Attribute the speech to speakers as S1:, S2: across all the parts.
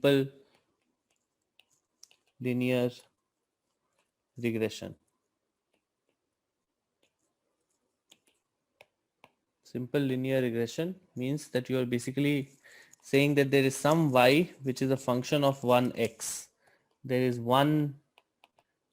S1: simple linear regression. Simple linear regression means that you are basically saying that there is some y which is a function of one x. There is one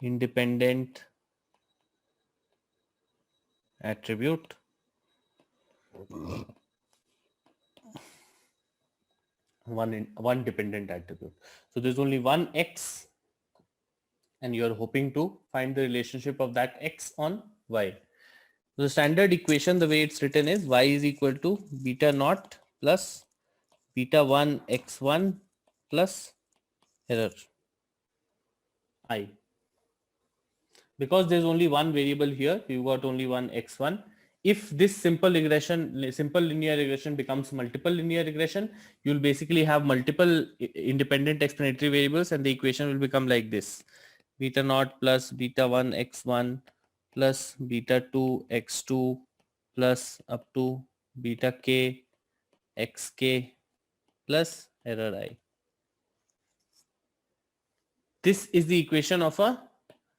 S1: independent attribute one dependent attribute. So there's only one x and you're hoping to find the relationship of that x on y. So the standard equation, the way it's written is y is equal to beta naught plus beta 1 x1 plus error I. Because there's only one variable here, you got only one x1. If this simple linear regression becomes multiple linear regression, you'll basically have multiple independent explanatory variables and the equation will become like this. Beta naught plus beta 1 x1 plus beta 2 x2 plus up to beta k xk plus error I. This is the equation of a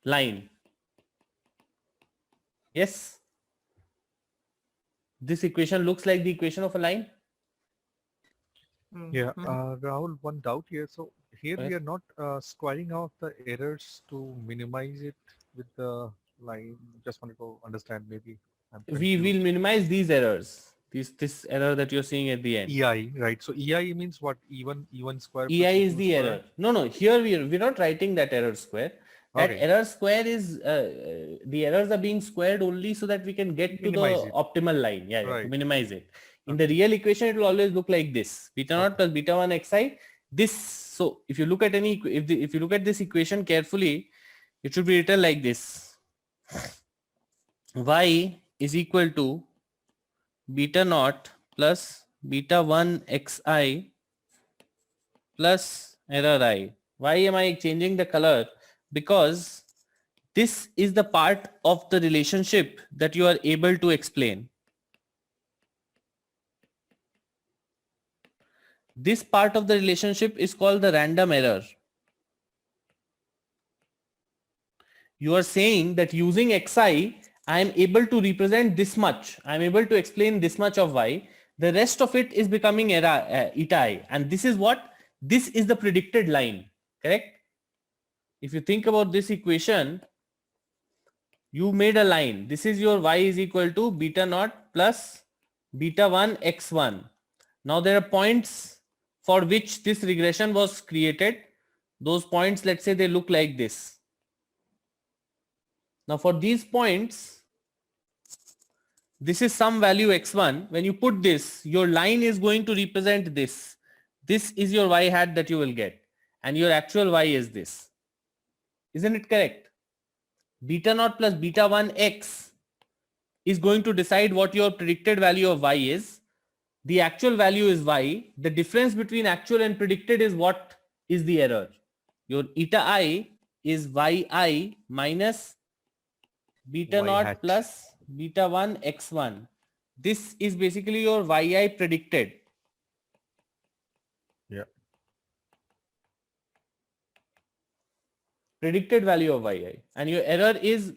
S1: line. Yes. This equation looks like the equation of a line.
S2: Yeah, Rahul, one doubt here. So here we
S1: Yes.
S2: are not squaring out the errors to minimize it with the line. Just wanted to understand. Maybe I'm
S1: We will
S2: confused.
S1: minimize these errors. This error that you're seeing at the end.
S2: EI, right? So EI means what? E1 square plus
S1: EI is
S2: E2
S1: the
S2: square.
S1: error. No. Here we're not writing that error square. That
S2: Okay,
S1: error square is the errors are being squared only so that we can get to
S2: minimize
S1: the
S2: it.
S1: optimal line. Yeah, to
S2: Right.
S1: minimize it. In the
S2: Okay.
S1: real equation, it will always look like this: beta naught plus beta 1 xi. This. So if you look at if you look at this equation carefully, it should be written like this: y is equal to beta naught plus beta 1 xi plus error I. Why am I changing the color? Because this is the part of the relationship that you are able to explain. This part of the relationship is called the random error. You are saying that using xi, I am able to represent this much. I am able to explain this much of y. The rest of it is becoming eta I. And this is what? This is the predicted line. Correct? If you think about this equation, you made a line. This is your y is equal to beta naught plus beta 1 x1. Now there are points for which this regression was created. Those points, let's say they look like this. Now for these points, this is some value x1. When you put this, your line is going to represent this. This is your y hat that you will get. And your actual y is this. Isn't it correct? Beta naught plus beta 1 x is going to decide what your predicted value of y is. The actual value is y. The difference between actual and predicted is what is the error. Your eta I is yi minus beta
S2: Y
S1: naught
S2: hat.
S1: plus beta 1 x1. This is basically your yi predicted.
S2: Yeah.
S1: Predicted value of yi. And your error is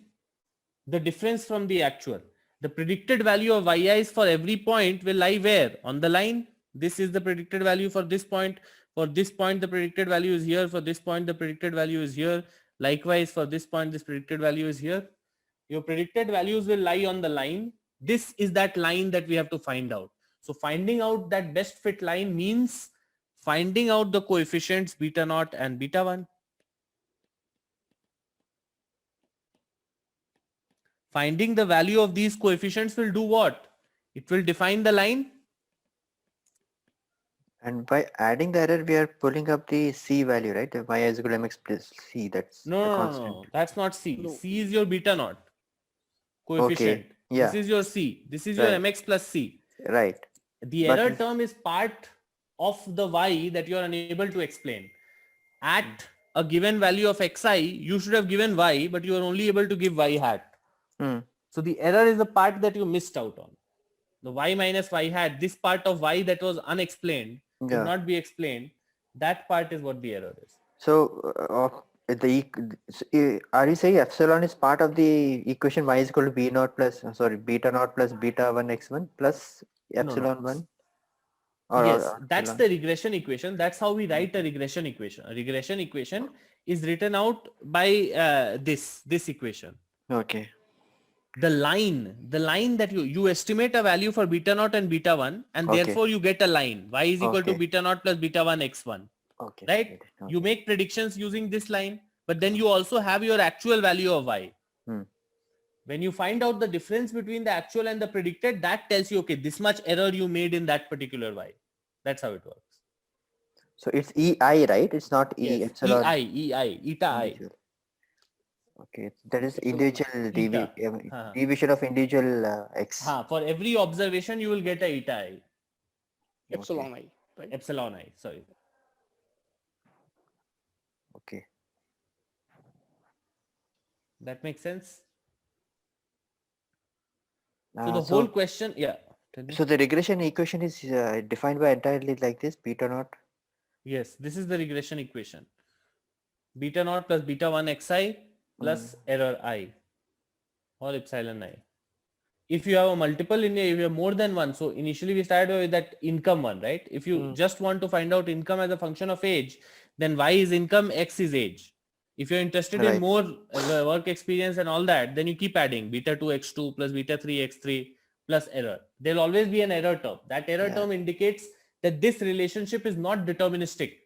S1: the difference from the actual. The predicted value of yi's for every point will lie where? On the line. This is the predicted value for this point. For this point, the predicted value is here. For this point, the predicted value is here. Likewise, for this point, this predicted value is here. Your predicted values will lie on the line. This is that line that we have to find out. So finding out that best fit line means finding out the coefficients beta naught and beta 1. Finding the value of these coefficients will do what? It will define the line.
S3: And by adding the error, we are pulling up the C value, right? The y is equal to mx plus C. That's the
S1: No,
S3: constant.
S1: that's not C.
S2: No.
S1: C is your beta naught coefficient.
S3: Okay. Yeah.
S1: This is your C. This is your
S3: Right.
S1: mx plus C.
S3: Right.
S1: The
S3: But
S1: error term is part of the y that you are unable to explain. At a given value of xi, you should have given y, but you are only able to give y hat.
S3: Hmm.
S1: So the error is the part that you missed out on. The y minus y hat, this part of y that was unexplained, could
S3: Yeah.
S1: not be explained. That part is what the error is.
S3: So are you saying epsilon is part of the equation y is equal to b naught plus beta naught plus beta 1 x1 plus
S1: No.
S3: epsilon 1?
S1: Yes, that's
S3: epsilon?
S1: the regression equation. That's how we write a regression equation. A regression equation is written out by this equation.
S3: Okay.
S1: The line that you estimate a value for beta naught and beta 1, and
S3: Okay.
S1: therefore you get a line y is equal to
S3: Okay.
S1: beta naught plus beta 1 x1.
S3: Okay.
S1: Right?
S3: Okay.
S1: You make predictions using this line, but then you also have your actual value of y. When you find out the difference between the actual and the predicted, that tells you, okay, this much error you made in that particular y. That's how it works.
S3: So it's EI, right? It's not E
S1: Yes,
S3: epsilon.
S1: EI, eta I.
S3: Individual. Okay, that is
S4: Epsilon
S3: individual
S1: Eta.
S3: deviation of individual x.
S1: For every observation, you will get a eta I.
S4: epsilon I, right?
S1: Epsilon I, sorry.
S3: Okay.
S1: That makes sense? So the whole question, yeah. Tell me.
S3: So the regression equation is defined by entirely like this, beta naught.
S1: Yes, this is the regression equation. Beta naught plus beta 1 xi plus error I or epsilon I. If you have a multiple linear, if you have more than one, so initially we started with that income one, right? If you just want to find out income as a function of age, then y is income, x is age. If you're interested in more work experience and all that, then you keep adding beta 2 x2 plus beta 3 x3 plus error. There'll always be an error term. That error term indicates that this relationship is not deterministic.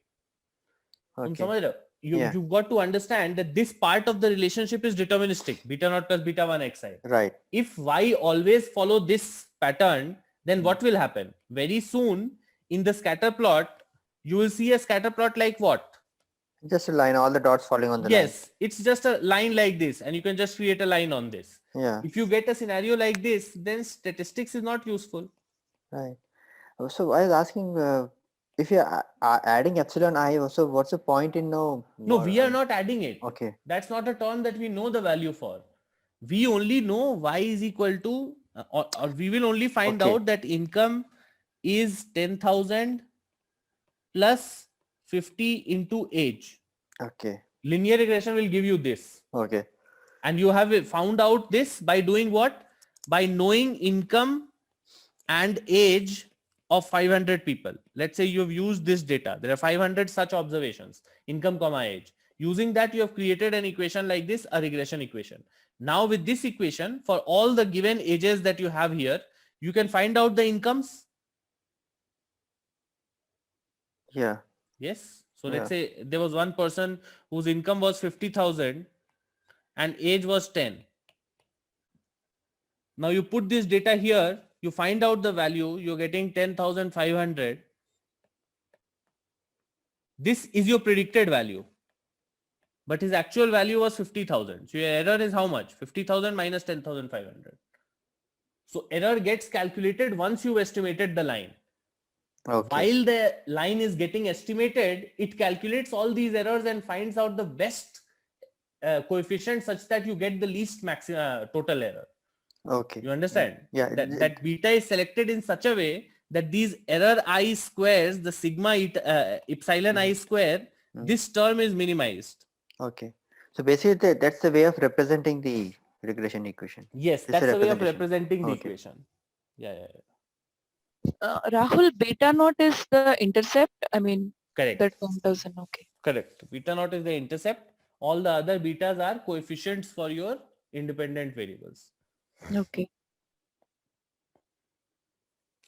S3: Okay.
S1: You've got to understand that this part of the relationship is deterministic, beta naught plus beta 1 xi.
S3: Right.
S1: If y always follow this pattern, then what will happen? Very soon in the scatter plot, you will see a scatter plot like what?
S3: Just a line, all the dots falling on the line.
S1: Yes, it's just a line like this, and you can just create a line on this.
S3: Yeah.
S1: If you get a scenario like this, then statistics is not useful.
S3: Right. So I was asking, if you're adding epsilon I, also what's the point in
S1: No, we are not adding it.
S3: Okay.
S1: That's not a term that we know the value for. We only know y is equal to, or we will only find out that income is 10,000 plus 50 into age.
S3: Okay.
S1: Linear regression will give you this.
S3: Okay.
S1: And you have found out this by doing what? By knowing income and age of 500 people. Let's say you have used this data. There are 500 such observations, income comma age. Using that, you have created an equation like this, a regression equation. Now with this equation, for all the given ages that you have here, you can find out the incomes.
S3: Yeah.
S1: Yes. So let's say there was one person whose income was 50,000 and age was 10. Now you put this data here, you find out the value, you're getting 10,500. This is your predicted value, but his actual value was 50,000. So your error is how much? 50,000 minus 10,500. So error gets calculated once you've estimated the line.
S3: Okay.
S1: While the line is getting estimated, it calculates all these errors and finds out the best coefficient such that you get the least maximum total error.
S3: Okay.
S1: You understand?
S3: Yeah.
S1: That beta is selected in such a way that these error I squares, the sigma epsilon I square, this term is minimized.
S3: Okay. So basically that's the way of representing the regression equation.
S1: Yes,
S3: It's a
S1: that's the way of
S3: representation.
S1: representing the
S3: Okay.
S1: equation. Yeah.
S5: Rahul, beta naught is the intercept. I mean,
S1: Correct.
S5: that 1,000. Okay.
S1: Correct. Beta naught is the intercept. All the other betas are coefficients for your independent variables.
S5: Okay.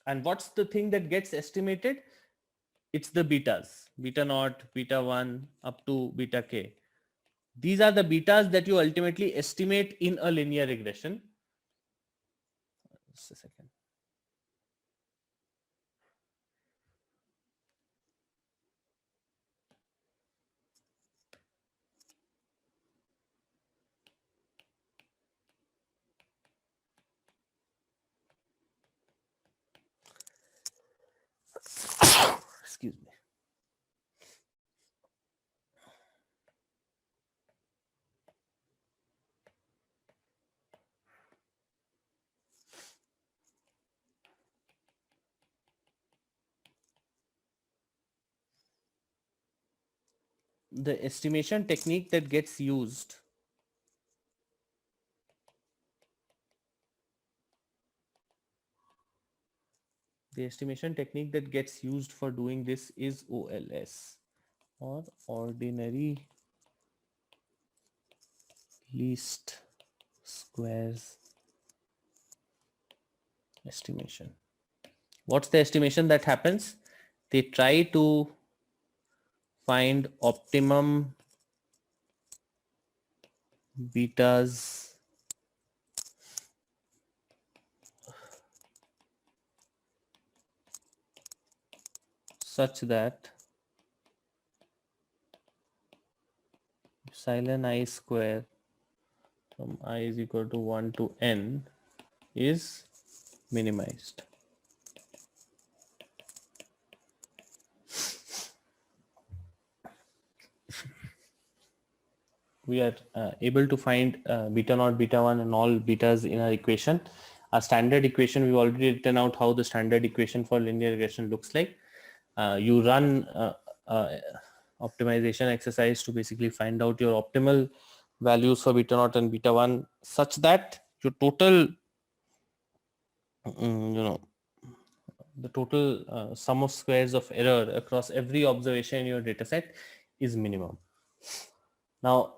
S1: And what's the thing that gets estimated? It's the betas. Beta naught, beta 1 up to beta k. These are the betas that you ultimately estimate in a linear regression. Just a second. Excuse me. the estimation technique that gets used for doing this is OLS, or ordinary least squares estimation. What's the estimation that happens? They try to find optimum betas such that epsilon I square from I is equal to 1 to n is minimized. We are able to find beta naught, beta 1 and all betas in our equation. Our standard equation, we've already written out how the standard equation for linear regression looks like. You run optimization exercise to basically find out your optimal values for beta naught and beta 1 such that your total, the total sum of squares of error across every observation in your data set is minimum. Now,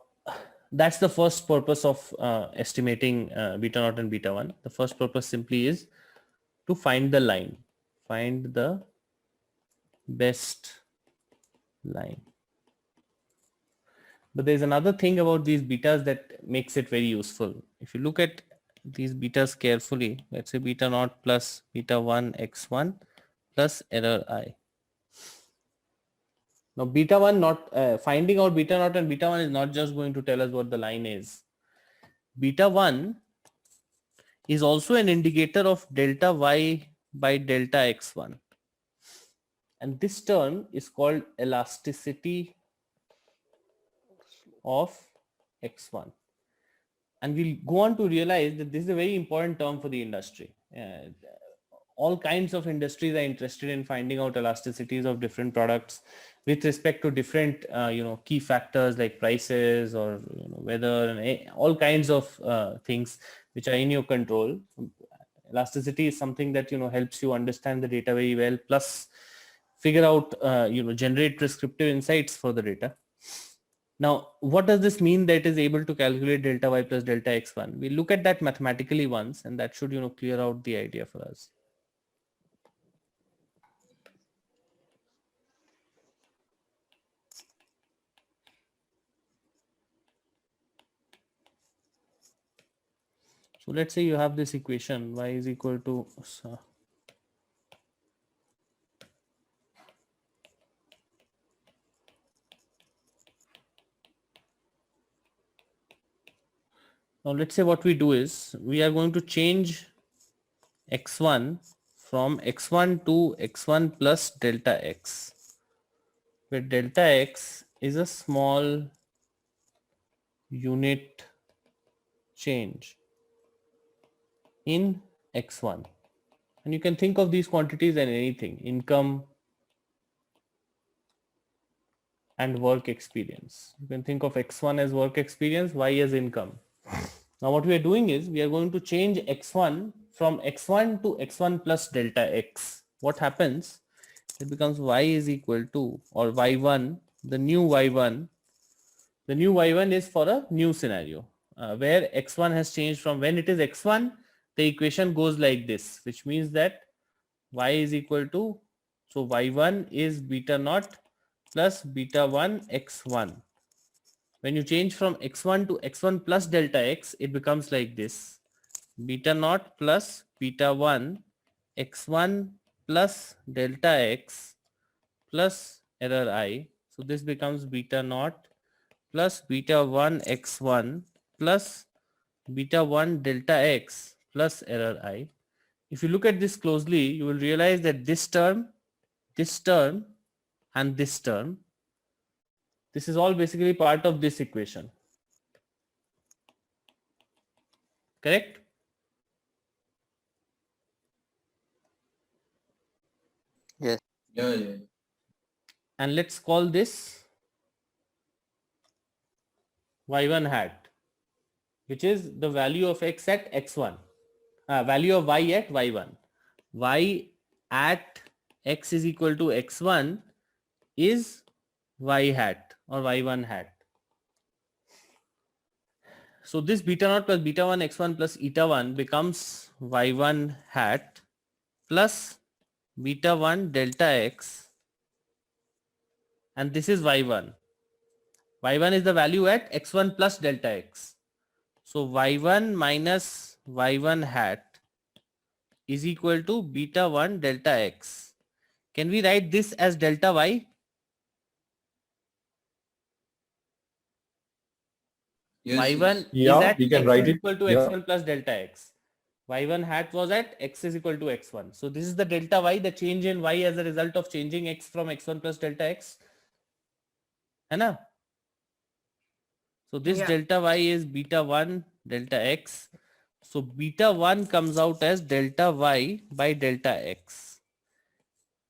S1: that's the first purpose of estimating beta naught and beta 1. The first purpose simply is to find the line, find the best line. But there's another thing about these betas that makes it very useful. If you look at these betas carefully, let's say beta naught plus beta 1 x1 plus error I. Now beta 1 not finding out beta naught and beta 1 is not just going to tell us what the line is. Beta 1 is also an indicator of delta y by delta x1. And this term is called elasticity of x1. And we'll go on to realize that this is a very important term for the industry. All kinds of industries are interested in finding out elasticities of different products with respect to different key factors like prices or weather and all kinds of things which are in your control. Elasticity is something that helps you understand the data very well, plus figure out generate prescriptive insights for the data. Now, what does this mean that it is able to calculate delta y plus delta x1? We look at that mathematically once, and that should clear out the idea for us. So let's say you have this equation y is equal to now let's say what we do is we are going to change x1 from x1 to x1 plus delta x, where delta x is a small unit change in x1. And you can think of these quantities as anything: income and work experience. You can think of x1 as work experience, y as income. Now what we are doing is we are going to change x1 from x1 to x1 plus delta x. What happens? It becomes y is equal to, or y1, the new y1. The new y1 is for a new scenario where x1 has changed from, when it is x1, the equation goes like this, which means that y is equal to, so y1 is beta naught plus beta 1 x1. When you change from x1 to x1 plus delta x, it becomes like this: beta naught plus beta 1 x1 plus delta x plus error I. So this becomes beta naught plus beta 1 x1 plus beta 1 delta x plus error I. If you look at this closely, you will realize that this term, and this term, this is all basically part of this equation. Correct?
S3: Yes.
S6: Yeah.
S1: And let's call this y1 hat, which is the value of x at x1, value of y at y1. Y at x is equal to x1 is y hat or y1 hat. So this beta naught plus beta 1 x1 plus eta 1 becomes y1 hat plus beta 1 delta x, and this is y1. y1 is the value at x1 plus delta x. So y1 minus y1 hat is equal to beta 1 delta x. Can we write this as delta y? Y1
S6: Yeah,
S1: is at
S6: we can
S1: x
S6: write
S1: is
S6: it.
S1: equal to
S6: Yeah.
S1: x1 plus delta x. Y1 hat was at x is equal to x1. So this is the delta y, the change in y as a result of changing x from x1 plus delta x. है ना? So this delta y is beta 1 delta x. So beta 1 comes out as delta y by delta x.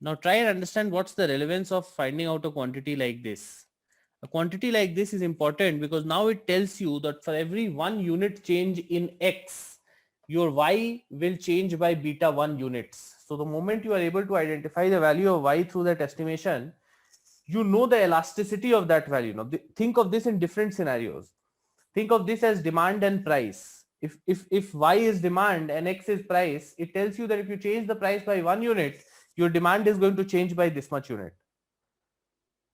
S1: Now try and understand what's the relevance of finding out a quantity like this. A quantity like this is important because now it tells you that for every 1 unit change in x, your y will change by beta 1 units. So the moment you are able to identify the value of y through that estimation, you know the elasticity of that value. Now think of this in different scenarios. Think of this as demand and price. If y is demand and x is price, it tells you that if you change the price by 1 unit, your demand is going to change by this much unit.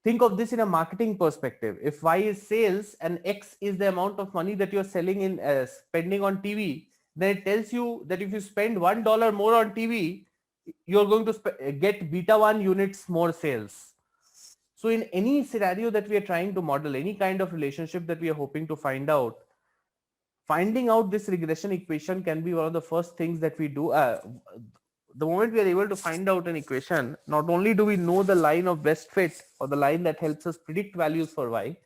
S1: Think of this in a marketing perspective. If y is sales and x is the amount of money that you're selling in spending on TV, then it tells you that if you spend $1 more on TV, you're going to get beta 1 units more sales. So in any scenario that we are trying to model, any kind of relationship that we are hoping to find out, finding out this regression equation can be one of the first things that we do. The moment we are able to find out an equation, not only do we know the line of best fit or the line that helps us predict values for y,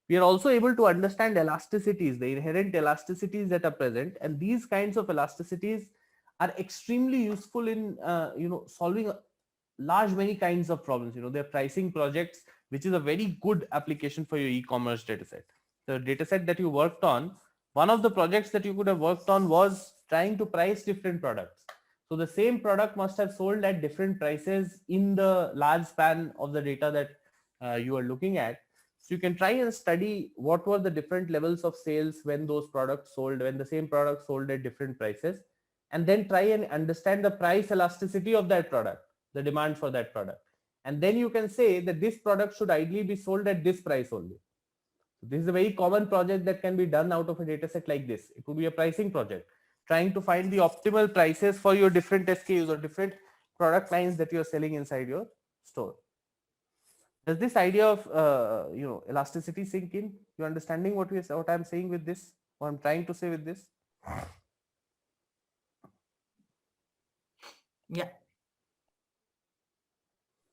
S1: we are also able to understand elasticities, the inherent elasticities that are present, and these kinds of elasticities are extremely useful in solving large many kinds of problems. They're pricing projects, which is a very good application for your e-commerce dataset. The dataset that you worked on, one of the projects that you could have worked on was trying to price different products. So the same product must have sold at different prices in the large span of the data that you are looking at. So you can try and study what were the different levels of sales when those products sold, when the same product sold at different prices, and then try and understand the price elasticity of that product, the demand for that product. And then you can say that this product should ideally be sold at this price only. This is a very common project that can be done out of a data set like this. It could be a pricing project, trying to find the optimal prices for your different SKUs or different product lines that you're selling inside your store. Does this idea of elasticity sink in? You understanding what I'm saying with this? What I'm trying to say with this?
S7: Yeah.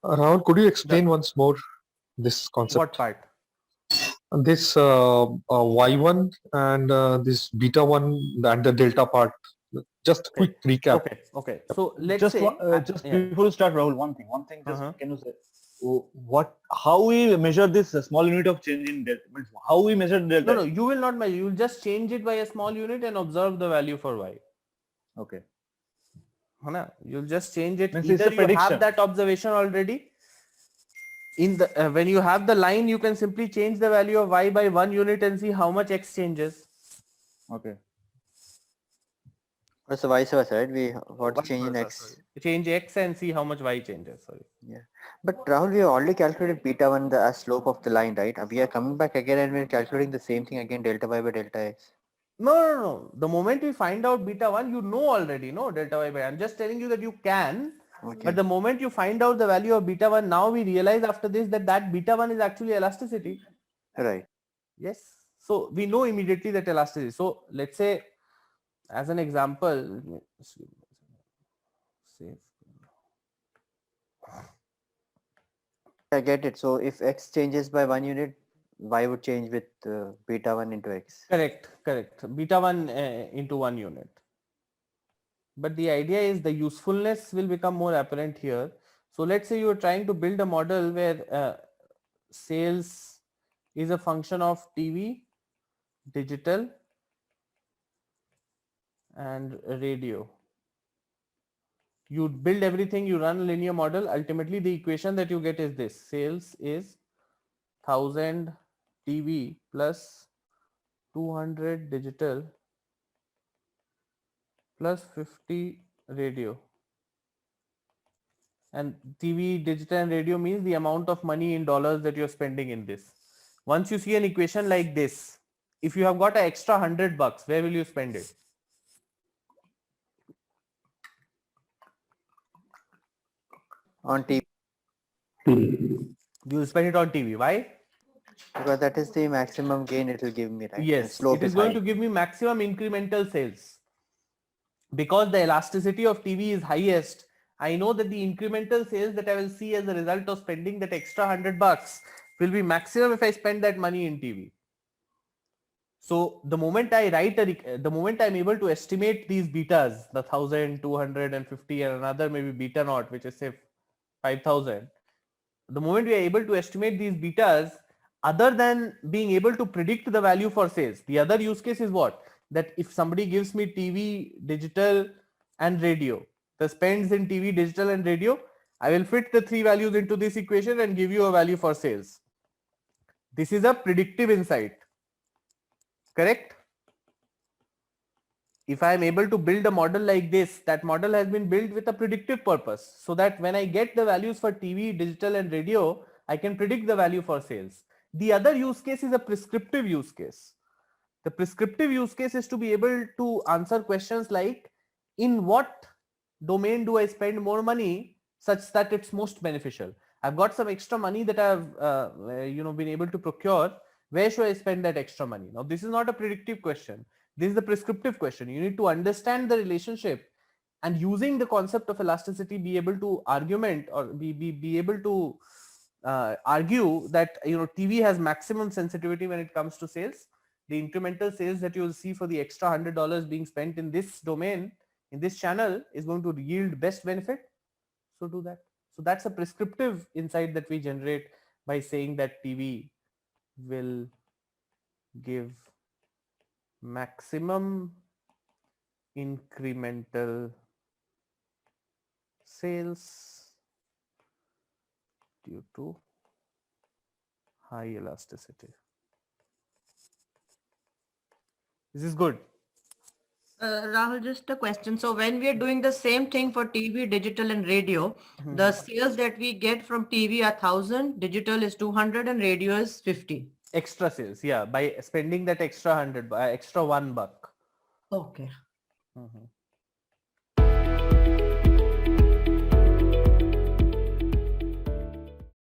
S6: Rahul, could you explain once more this concept?
S1: What part?
S6: This y1 and this beta 1 and the delta part. Just quick recap.
S1: Okay. So let's
S7: Just
S1: say
S7: just before you start, Rahul, one thing. Just
S1: Uh-huh.
S7: can you say how we measure this small unit of change in delta? How we measure delta?
S1: No, you will not measure. You will just change it by a small unit and observe the value for y.
S7: Okay.
S1: You'll just change it.
S7: Means it's
S1: Either
S7: a
S1: you have
S7: prediction.
S1: that observation already. In the when you have the line, you can simply change the value of y by 1 unit and see how much x changes.
S7: Okay.
S3: Or so vice versa, right? What's
S2: Vice
S3: change in
S2: versa,
S3: x?
S2: sorry.
S1: Change x and see how much y changes. Sorry.
S3: But Rahul, we have already calculated beta 1 as slope of the line, right? We are coming back again and we're calculating the same thing again, delta y by delta x.
S1: No. The moment we find out beta 1, you know already, no, delta y by. I'm just telling you that you can.
S3: Okay.
S1: But the moment you find out the value of beta 1, now we realize after this that beta 1 is actually elasticity.
S3: Right.
S1: Yes. So we know immediately that elasticity. So let's say, as an example,
S3: I get it. So if x changes by 1 unit, y would change with beta 1 into x.
S1: Correct. Beta 1 into 1 unit. But the idea is the usefulness will become more apparent here. So let's say you are trying to build a model where sales is a function of TV digital and radio. You build everything, you run a linear model. Ultimately, the equation that you get is this: sales is 1000 TV plus 200 digital plus 50 radio. And TV, digital and radio means the amount of money in dollars that you're spending in this. Once you see an equation like this, if you have got an extra $100, where will you spend it?
S3: On TV,
S1: You will spend it on TV. Why?
S3: because that is the maximum gain it will give me, right? And
S1: Yes,
S3: slope
S1: it is going
S3: high.
S1: to give me maximum incremental sales. Because the elasticity of TV is highest, I know that the incremental sales that I will see as a result of spending that extra $100 will be maximum if I spend that money in TV. So the moment I write the moment I'm able to estimate these betas, the 1000, 250 and another maybe beta naught, which is say 5000, the moment we are able to estimate these betas, other than being able to predict the value for sales, the other use case is what? That if somebody gives me TV, digital and radio, the spends in TV, digital and radio, I will fit the three values into this equation and give you a value for sales. This is a predictive insight. Correct? If I am able to build a model like this, that model has been built with a predictive purpose, so that when I get the values for TV, digital and radio, I can predict the value for sales. The other use case is a prescriptive use case. The prescriptive use case is to be able to answer questions like, in what domain do I spend more money such that it's most beneficial? I've got some extra money that I've been able to procure. Where should I spend that extra money? Now, this is not a predictive question. This is the prescriptive question. You need to understand the relationship, and using the concept of elasticity, be able to argument or be able to argue that TV has maximum sensitivity when it comes to sales. The incremental sales that you will see for the extra $100 being spent in this domain, in this channel, is going to yield best benefit. So do that. So that's a prescriptive insight that we generate by saying that TV will give maximum incremental sales due to high elasticity. This is good.
S8: Rahul, just a question. So when we are doing the same thing for TV, digital and radio, the sales that we get from TV are 1000, digital is 200 and radio is 50.
S1: Extra sales, yeah, by spending that extra $100, extra $1.
S8: Okay.
S1: Mhm.